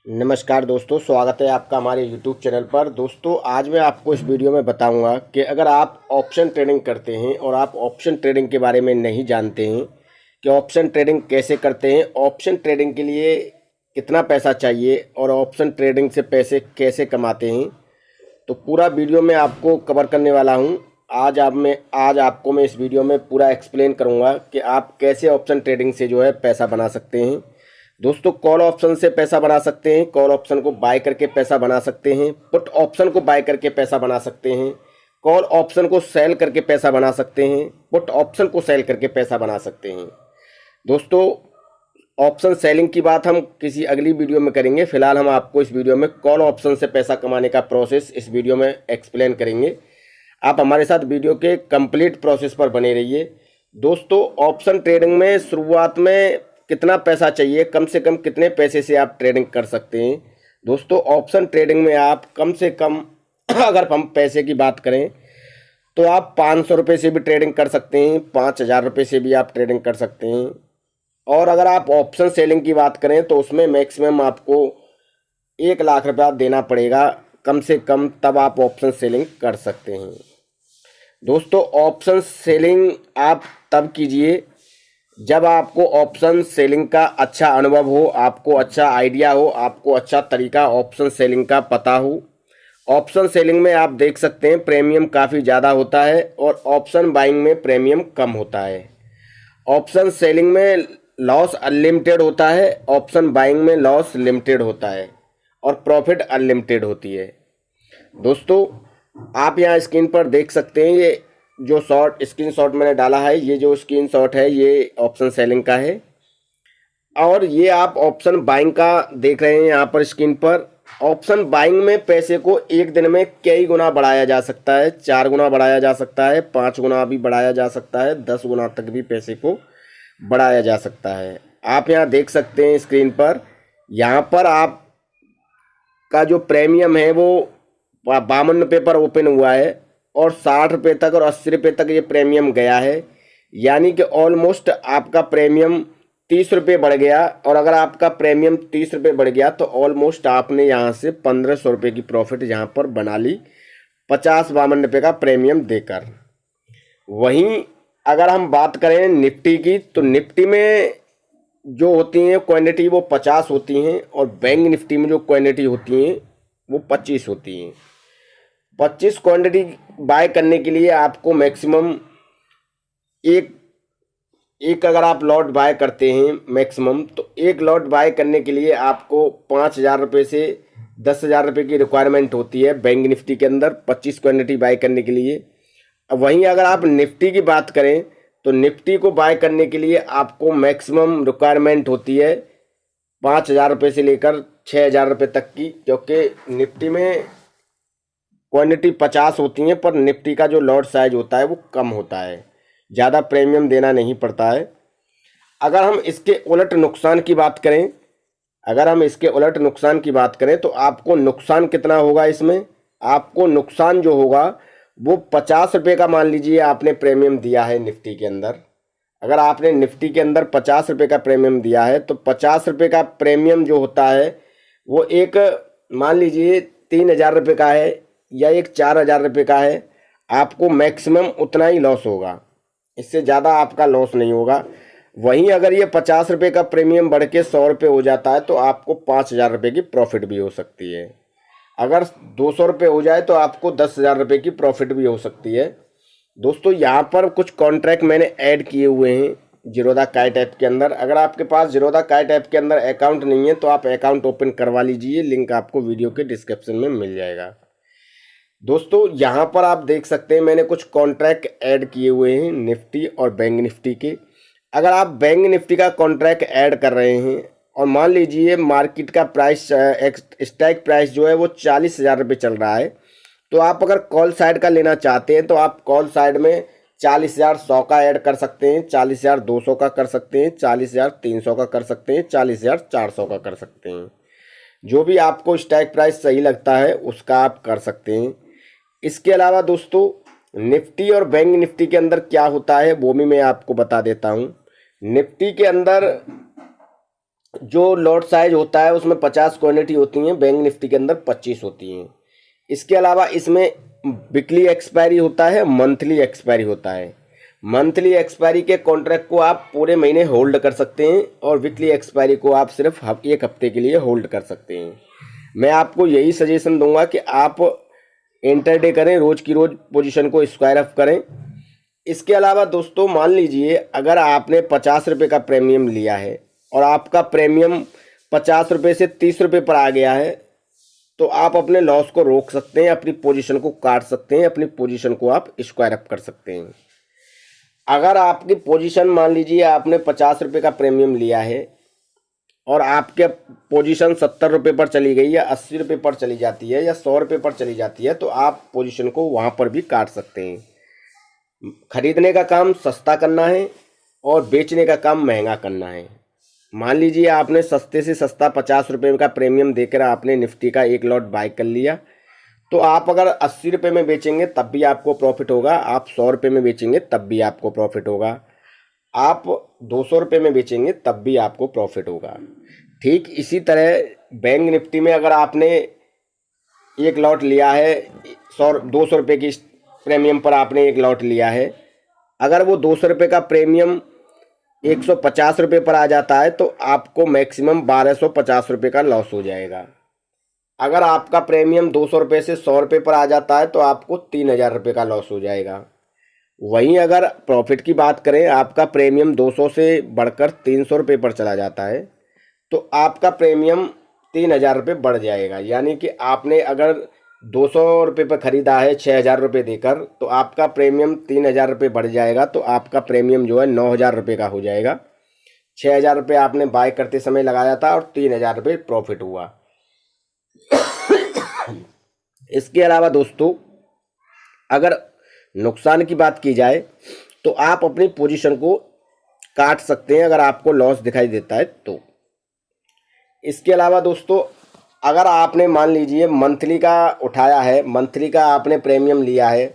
नमस्कार दोस्तों, स्वागत है आपका हमारे YouTube चैनल पर। दोस्तों, आज मैं आपको इस वीडियो में बताऊंगा कि अगर आप ऑप्शन ट्रेडिंग करते हैं और आप ऑप्शन ट्रेडिंग के बारे में नहीं जानते हैं कि ऑप्शन ट्रेडिंग कैसे करते हैं, ऑप्शन ट्रेडिंग के लिए कितना पैसा चाहिए और ऑप्शन ट्रेडिंग से पैसे कैसे कमाते हैं, तो पूरा वीडियो में आपको कवर करने वाला हूं। आज आपको मैं इस वीडियो में पूरा एक्सप्लेन करूंगा कि आप कैसे ऑप्शन ट्रेडिंग से जो है पैसा बना सकते हैं। दोस्तों, कॉल ऑप्शन से पैसा बना सकते हैं, कॉल ऑप्शन को बाय करके पैसा बना सकते हैं, पुट ऑप्शन को बाय करके पैसा बना सकते हैं, कॉल ऑप्शन को सेल करके पैसा बना सकते हैं, पुट ऑप्शन को सेल करके पैसा बना सकते हैं। दोस्तों, ऑप्शन सेलिंग की बात हम किसी अगली वीडियो में करेंगे। फिलहाल हम आपको इस वीडियो में कॉल ऑप्शन से पैसा कमाने का प्रोसेस इस वीडियो में एक्सप्लेन करेंगे। आप हमारे साथ वीडियो के कंप्लीट प्रोसेस पर बने रहिए। दोस्तों, ऑप्शन ट्रेडिंग में शुरुआत में कितना पैसा चाहिए, कम से कम कितने पैसे से आप ट्रेडिंग कर सकते हैं। दोस्तों, ऑप्शन ट्रेडिंग में आप कम से कम अगर हम पैसे की बात करें तो आप 500 रुपये से भी ट्रेडिंग कर सकते हैं, 5000 रुपये से भी आप ट्रेडिंग कर सकते हैं। और अगर आप ऑप्शन सेलिंग की बात करें तो उसमें मैक्सिमम आपको 1 लाख रुपया देना पड़ेगा कम से कम, तब आप ऑप्शन सेलिंग कर सकते हैं। दोस्तों, ऑप्शन सेलिंग आप तब कीजिए जब आपको ऑप्शन सेलिंग का अच्छा अनुभव हो, आपको अच्छा आइडिया हो, आपको अच्छा तरीका ऑप्शन सेलिंग का पता हो। ऑप्शन सेलिंग में आप देख सकते हैं प्रीमियम काफ़ी ज़्यादा होता है और ऑप्शन बाइंग में प्रीमियम कम होता है। ऑप्शन सेलिंग में लॉस अनलिमिटेड होता है, ऑप्शन बाइंग में लॉस लिमिटेड होता है और प्रॉफिट अनलिमिटेड होती है। दोस्तों, आप यहाँ स्क्रीन पर देख सकते हैं, ये जो स्क्रीनशॉट मैंने डाला है, ये जो स्क्रीनशॉट है ये ऑप्शन सेलिंग का है और ये आप ऑप्शन बाइंग का देख रहे हैं यहाँ पर स्क्रीन पर। ऑप्शन बाइंग में पैसे को एक दिन में कई गुना बढ़ाया जा सकता है, 4 गुना बढ़ाया जा सकता है, 5 गुना भी बढ़ाया जा सकता है, 10 गुना तक भी पैसे को बढ़ाया जा सकता है। आप यहाँ देख सकते हैं स्क्रीन पर, यहाँ पर आप का जो प्रीमियम है वो 52 रुपये पर ओपन हुआ है और 60 रुपये तक और 80 रुपये तक ये प्रीमियम गया है, यानी कि ऑलमोस्ट आपका प्रीमियम 30 रुपये बढ़ गया। और अगर आपका प्रीमियम 30 रुपये बढ़ गया तो ऑलमोस्ट आपने यहाँ से 1500 रुपये की प्रॉफिट यहाँ पर बना ली, 52 रुपये का प्रीमियम देकर। वहीं अगर हम बात करें निफ्टी की, तो निफ्टी में जो होती हैं क्वांटिटी वो 50 होती हैं और बैंक निफ्टी में जो क्वांटिटी होती हैं वो 25 होती हैं। 25 क्वांटिटी बाय करने के लिए आपको मैक्सिमम एक अगर आप लॉट बाय करते हैं मैक्सिमम, तो एक लॉट बाय करने के लिए आपको 5000 रुपये से 10,000 रुपये की रिक्वायरमेंट होती है बैंक निफ्टी के अंदर 25 क्वांटिटी बाय करने के लिए। वहीं अगर आप निफ्टी की बात करें तो निफ्टी को बाय करने के लिए आपको मैक्सिमम रिक्वायरमेंट होती है 5000 रुपये से लेकर 6000 रुपये तक की, क्योंकि निफ्टी में क्वांटिटी 50 होती हैं पर निफ्टी का जो लॉट साइज होता है वो कम होता है, ज़्यादा प्रीमियम देना नहीं पड़ता है। अगर हम इसके उलट नुकसान की बात करें तो आपको नुकसान कितना होगा इसमें। आपको नुकसान जो होगा वो 50 रुपये का, मान लीजिए आपने प्रीमियम दिया है निफ्टी के अंदर, अगर आपने निफ्टी के अंदर 50 रुपये का प्रीमियम दिया है तो 50 रुपये का प्रीमियम जो होता है वो एक, मान लीजिए 3000 रुपये का है या एक 4000 रुपये का है, आपको मैक्सिमम उतना ही लॉस होगा, इससे ज़्यादा आपका लॉस नहीं होगा। वहीं अगर ये 50 रुपये का प्रीमियम बढ़ के 100 रुपये हो जाता है तो आपको 5000 रुपये की प्रॉफिट भी हो सकती है। अगर 200 रुपये हो जाए तो आपको 10,000 रुपये की प्रॉफिट भी हो सकती है। दोस्तों, यहाँ पर कुछ कॉन्ट्रैक्ट मैंने ऐड किए हुए हैं जीरोधा काइट ऐप के अंदर। अगर आपके पास जीरोधा काइट ऐप के अंदर अकाउंट नहीं है तो आप अकाउंट ओपन करवा लीजिए, लिंक आपको वीडियो के डिस्क्रिप्शन में मिल जाएगा। दोस्तों, यहाँ पर आप देख सकते हैं मैंने कुछ कॉन्ट्रैक्ट ऐड किए हुए हैं निफ्टी और बैंक निफ्टी के। अगर आप बैंक निफ्टी का कॉन्ट्रैक्ट ऐड कर रहे हैं और मान लीजिए मार्केट का प्राइस, स्ट्राइक प्राइस जो है वो 40,000 रुपये चल रहा है, तो आप अगर कॉल साइड का लेना चाहते हैं तो आप कॉल साइड में 40,100 का ऐड कर सकते हैं, 40,200 का कर सकते हैं, 40,300 का कर सकते हैं, 40,400 का कर सकते हैं। जो भी आपको स्ट्राइक प्राइस सही लगता है उसका आप कर सकते हैं। इसके अलावा दोस्तों, निफ्टी और बैंक निफ्टी के अंदर क्या होता है वो भी मैं आपको बता देता हूं। निफ्टी के अंदर जो लॉट साइज होता है उसमें 50 क्वांटिटी होती हैं, बैंक निफ्टी के अंदर 25 होती हैं। इसके अलावा इसमें वीकली एक्सपायरी होता है, मंथली एक्सपायरी होता है। मंथली एक्सपायरी के कॉन्ट्रैक्ट को आप पूरे महीने होल्ड कर सकते हैं और वीकली एक्सपायरी को आप सिर्फ एक हफ्ते के लिए होल्ड कर सकते हैं। मैं आपको यही सजेशन दूंगा कि आप इंटरडे करें, रोज़ की रोज़ पोजीशन को स्क्वायर अप करें। इसके अलावा दोस्तों मान लीजिए अगर आपने 50 रुपये का प्रीमियम लिया है और आपका प्रीमियम 50 रुपये से 30 रुपये पर आ गया है, तो आप अपने लॉस को रोक सकते हैं, अपनी पोजीशन को काट सकते हैं, अपनी पोजीशन को आप स्क्वायर अप कर सकते हैं। अगर आपकी पोजीशन मान लीजिए आपने 50 रुपये का प्रीमियम लिया है और आपके पोजीशन 70 रुपये पर चली गई या 80 रुपये पर चली जाती है या 100 रुपये पर चली जाती है, तो आप पोजीशन को वहाँ पर भी काट सकते हैं। खरीदने का काम सस्ता करना है और बेचने का काम महंगा करना है। मान लीजिए आपने सस्ते से सस्ता 50 रुपये का प्रीमियम देकर आपने निफ्टी का एक लॉट बाय कर लिया, तो आप अगर 80 रुपये में बेचेंगे तब भी आपको प्रॉफिट होगा, आप 100 रुपये में बेचेंगे तब भी आपको प्रॉफिट होगा, आप 200 रुपये में बेचेंगे तब भी आपको प्रॉफिट होगा। ठीक इसी तरह बैंक निफ्टी में अगर आपने एक लॉट लिया है 200 रुपये की प्रीमियम पर आपने एक लॉट लिया है, अगर वो 200 रुपये का प्रीमियम 150 रुपये पर आ जाता है तो आपको मैक्सिमम 1250 रुपये का लॉस हो जाएगा। अगर आपका प्रीमियम 200 रुपये से 100 रुपये पर आ जाता है तो आपको 3000 रुपये का लॉस हो जाएगा। वहीं अगर प्रॉफिट की बात करें, आपका प्रीमियम 200 से बढ़कर 300 रुपये पर चला जाता है तो आपका प्रीमियम 3000 रुपये बढ़ जाएगा। यानी कि आपने अगर 200 रुपये पर ख़रीदा है 6000 रुपये देकर, तो आपका प्रीमियम 3000 रुपये बढ़ जाएगा, तो आपका प्रीमियम जो है 9000 रुपये का हो जाएगा। 6000 रुपये आपने बाय करते समय लगाया था और 3000 रुपये प्रॉफिट हुआ। इसके अलावा दोस्तों अगर नुकसान की बात की जाए तो आप अपनी पोजीशन को काट सकते हैं अगर आपको लॉस दिखाई देता है तो। इसके अलावा दोस्तों अगर आपने मान लीजिए मंथली का उठाया है, मंथली का आपने प्रीमियम लिया है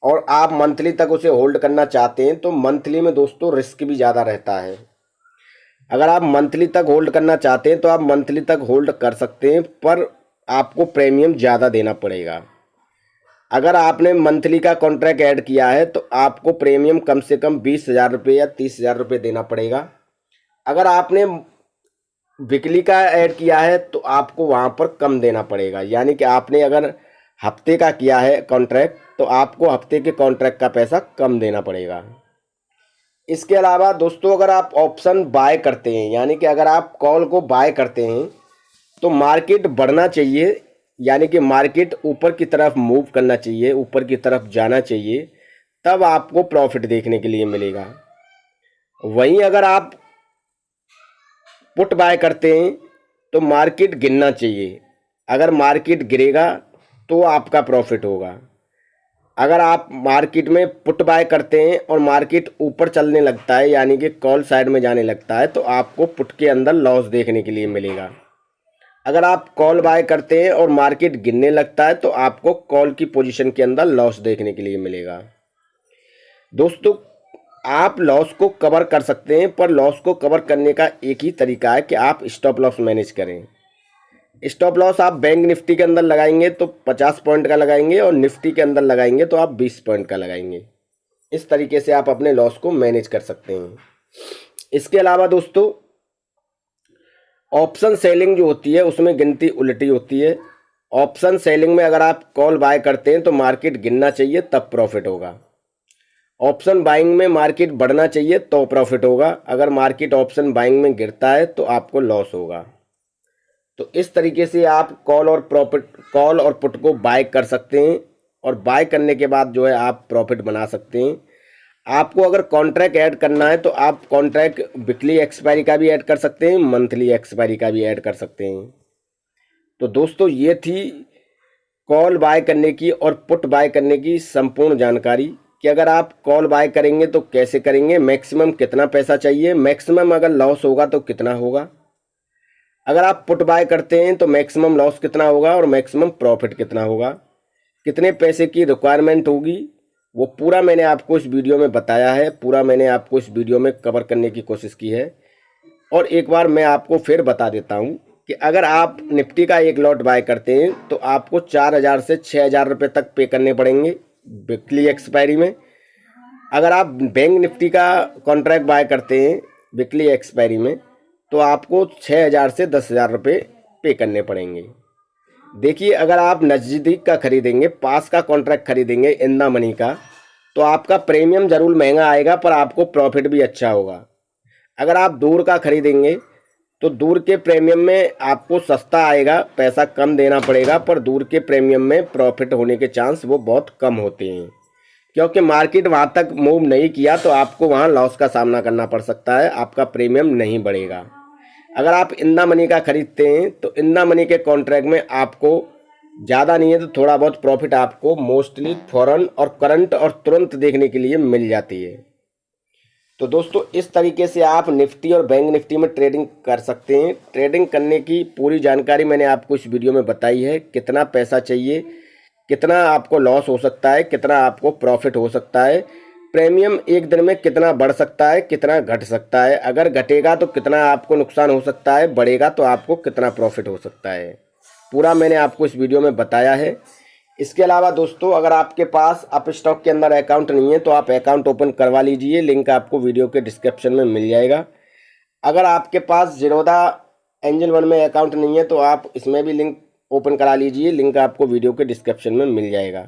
और आप मंथली तक उसे होल्ड करना चाहते हैं, तो मंथली में दोस्तों रिस्क भी ज़्यादा रहता है। अगर आप मंथली तक होल्ड करना चाहते हैं तो आप मंथली तक होल्ड कर सकते हैं, पर आपको प्रीमियम ज़्यादा देना पड़ेगा। अगर आपने मंथली का कॉन्ट्रैक्ट ऐड किया है तो आपको प्रीमियम कम से कम 20,000 रुपये या 30,000 रुपये देना पड़ेगा। अगर आपने वीकली का ऐड किया है तो आपको वहाँ पर कम देना पड़ेगा। यानी कि आपने अगर हफ्ते का किया है कॉन्ट्रैक्ट तो आपको हफ्ते के कॉन्ट्रैक्ट का पैसा कम देना पड़ेगा। इसके अलावा दोस्तों अगर आप ऑप्शन बाय करते हैं, यानी कि अगर आप कॉल को बाय करते हैं तो मार्केट बढ़ना चाहिए, यानी कि मार्केट ऊपर की तरफ मूव करना चाहिए, ऊपर की तरफ जाना चाहिए, तब आपको प्रॉफिट देखने के लिए मिलेगा। वहीं अगर आप पुट बाय करते हैं तो मार्केट गिरना चाहिए, अगर मार्केट गिरेगा तो आपका प्रॉफिट होगा। अगर आप मार्केट में पुट बाय करते हैं और मार्केट ऊपर चलने लगता है, यानी कि कॉल साइड में जाने लगता है, तो आपको पुट के अंदर लॉस देखने के लिए मिलेगा। अगर आप कॉल बाय करते हैं और मार्केट गिरने लगता है तो आपको कॉल की पोजीशन के अंदर लॉस देखने के लिए मिलेगा। दोस्तों आप लॉस को कवर कर सकते हैं, पर लॉस को कवर करने का एक ही तरीका है कि आप स्टॉप लॉस मैनेज करें। स्टॉप लॉस आप बैंक निफ्टी के अंदर लगाएंगे तो 50 पॉइंट का लगाएंगे और निफ्टी के अंदर लगाएंगे तो आप 20 पॉइंट का लगाएंगे। इस तरीके से आप अपने लॉस को मैनेज कर सकते हैं। इसके अलावा दोस्तों ऑप्शन सेलिंग जो होती है उसमें गिनती उल्टी होती है। ऑप्शन सेलिंग में अगर आप कॉल बाय करते हैं तो मार्केट गिरना चाहिए तब प्रॉफिट होगा। ऑप्शन बाइंग में मार्केट बढ़ना चाहिए तो प्रॉफिट होगा। अगर मार्केट ऑप्शन बाइंग में गिरता है तो आपको लॉस होगा। तो इस तरीके से आप कॉल और पुट को बाय कर सकते हैं और बाय करने के बाद जो है आप प्रॉफिट बना सकते हैं। आपको अगर कॉन्ट्रैक्ट ऐड करना है तो आप कॉन्ट्रैक्ट वीकली एक्सपायरी का भी ऐड कर सकते हैं, मंथली एक्सपायरी का भी ऐड कर सकते हैं। तो दोस्तों ये थी कॉल बाय करने की और पुट बाय करने की संपूर्ण जानकारी कि अगर आप कॉल बाय करेंगे तो कैसे करेंगे, मैक्सिमम कितना पैसा चाहिए, मैक्सिमम अगर लॉस होगा तो कितना होगा, अगर आप पुट बाय करते हैं तो मैक्सिमम लॉस कितना होगा और मैक्सिमम प्रॉफिट कितना होगा, कितने पैसे की रिक्वायरमेंट होगी, वो पूरा मैंने आपको इस वीडियो में बताया है, पूरा मैंने आपको इस वीडियो में कवर करने की कोशिश की है। और एक बार मैं आपको फिर बता देता हूँ कि अगर आप निफ्टी का एक लॉट बाय करते हैं तो आपको 4,000 से 6,000 रुपये तक पे करने पड़ेंगे वीकली एक्सपायरी में। अगर आप बैंक निफ्टी का कॉन्ट्रैक्ट बाय करते हैं वीकली एक्सपायरी में तो आपको 6,000 से 10,000 रुपये पे करने पड़ेंगे। देखिए, अगर आप नज़दीक का खरीदेंगे, पास का कॉन्ट्रैक्ट खरीदेंगे इन द मनी का, तो आपका प्रीमियम ज़रूर महंगा आएगा पर आपको प्रॉफिट भी अच्छा होगा। अगर आप दूर का खरीदेंगे तो दूर के प्रीमियम में आपको सस्ता आएगा, पैसा कम देना पड़ेगा, पर दूर के प्रीमियम में प्रॉफिट होने के चांस वो बहुत कम होते हैं, क्योंकि मार्केट वहाँ तक मूव नहीं किया तो आपको वहाँ लॉस का सामना करना पड़ सकता है, आपका प्रीमियम नहीं बढ़ेगा। अगर आप इन द मनी का खरीदते हैं तो इन द मनी के कॉन्ट्रैक्ट में आपको ज़्यादा नहीं है तो थोड़ा बहुत प्रॉफिट आपको मोस्टली फ़ौरन और करंट और तुरंत देखने के लिए मिल जाती है। तो दोस्तों, इस तरीके से आप निफ्टी और बैंक निफ्टी में ट्रेडिंग कर सकते हैं। ट्रेडिंग करने की पूरी जानकारी मैंने आपको इस वीडियो में बताई है। कितना पैसा चाहिए, कितना आपको लॉस हो सकता है, कितना आपको प्रॉफिट हो सकता है, प्रीमियम एक दिन में कितना बढ़ सकता है, कितना घट सकता है, अगर घटेगा तो कितना आपको नुकसान हो सकता है, बढ़ेगा तो आपको कितना प्रॉफिट हो सकता है, पूरा मैंने आपको इस वीडियो में बताया है। इसके अलावा दोस्तों, अगर आपके पास अप स्टॉक के अंदर अकाउंट नहीं है तो आप अकाउंट ओपन करवा लीजिए, लिंक आपको वीडियो के डिस्क्रिप्शन में मिल जाएगा। अगर आपके पास ज़ीरोधा एंजल वन में अकाउंट नहीं है तो आप इसमें भी लिंक ओपन करा लीजिए, लिंक आपको वीडियो के डिस्क्रिप्शन में मिल जाएगा।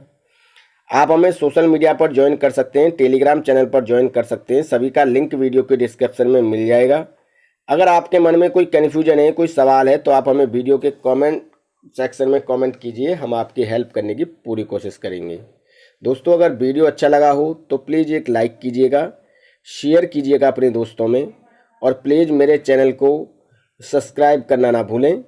आप हमें सोशल मीडिया पर ज्वाइन कर सकते हैं, टेलीग्राम चैनल पर ज्वाइन कर सकते हैं, सभी का लिंक वीडियो के डिस्क्रिप्शन में मिल जाएगा। अगर आपके मन में कोई कन्फ्यूजन है, कोई सवाल है तो आप हमें वीडियो के कमेंट सेक्शन में कमेंट कीजिए, हम आपकी हेल्प करने की पूरी कोशिश करेंगे। दोस्तों, अगर वीडियो अच्छा लगा हो तो प्लीज़ एक लाइक कीजिएगा, शेयर कीजिएगा अपने दोस्तों में, और प्लीज़ मेरे चैनल को सब्सक्राइब करना ना भूलें।